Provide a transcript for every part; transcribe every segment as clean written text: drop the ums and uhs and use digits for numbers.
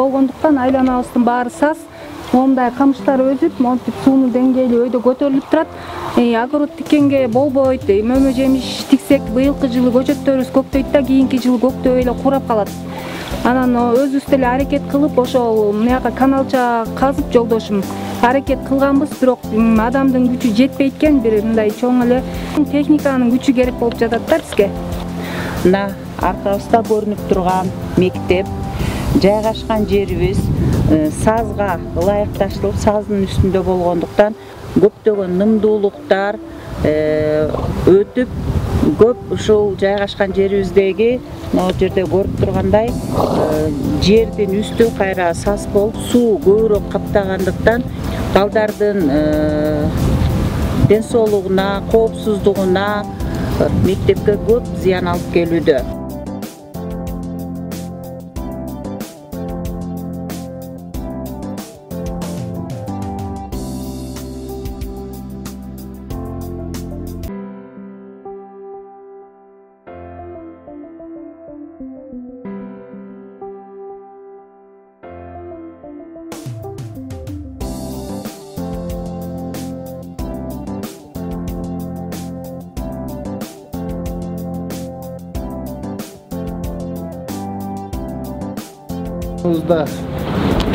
болгондуктан айланабыздын баары саз. Момундай камыштар өсүп, монтип суунун деңгээли өйдө көтөрүлүп турат. Огород тиккенге болбойт. Мөмө жемиш тиксек, быйылкы жылы көчөттөрүбүз көктөйт да, кийинки жылы көктөбөй эле курап калат. Анан өзүбүз деле аракет кылып, ошол мыяка каналча казып жолдошум аракет кылганбыз, бирок адамдын күчү жетпей экен, бир мындай чоң эле техниканын күчү керек болуп жатат да бизге. Мына аркабызда көрүнүп турган мектеп жайгашкан жерибиз сазга ылайыкташтырылып, саздын үстүндө болгондуктан көптөгөн нымдуулуктар өтүп, көп ушул жайгашкан жерибиздеги могу жерде көрүп тургандай жердин үстү кайра саз болуп, суу көбүрөөк каптагандыктан балдардын ден соолугуна, коопсуздугуна мектепке көп зыян алып келүүдө.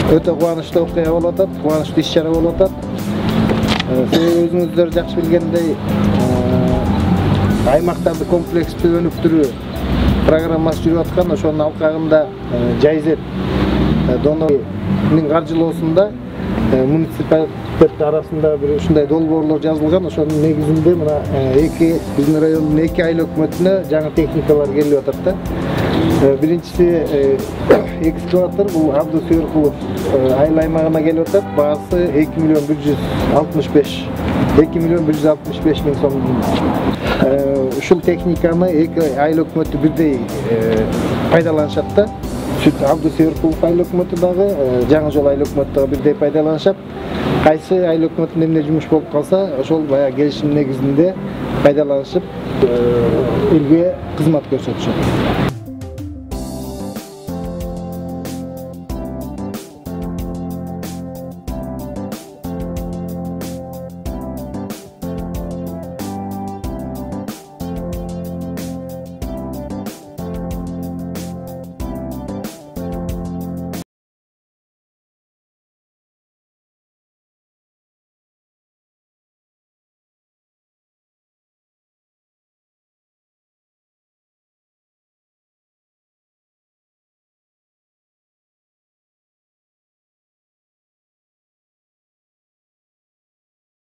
Өтө кубанычтуу окуя болуп атат, кубанычтуу иш-чара болуп атат. Өзүңүздөр жакшы билгендей, аймактарды комплекстүү өнүктүрүү программасы жүрүп аткан. Ошонун алкагында Жайзет донорунун каржылоосунда муниципалитет арасында бир ушундай долбоорлор жазылган. Ошонун негизинде мына биздин райондун 2 айыл өкмөтүнө жаңы техникалар келип атат да. Биринчиси экскаватор, бул Абду Сүйөркулов айыл аймагына келип атат. Баасы 2 миллион 165 миң сом. Ушул техниканы 2 айыл өкмөтү бирдей пайдаланышат да. Абду Сүйөркулов айыл өкмөтү дагы, Жаңы Жол айыл өкмөтү дагы бирдей пайдаланышат. Кайсы айыл өкмөтүнүн эмне жумуш болуп калса, ошол баягы келишим негизинде пайдаланышып элге кызмат көрсөтүшөт.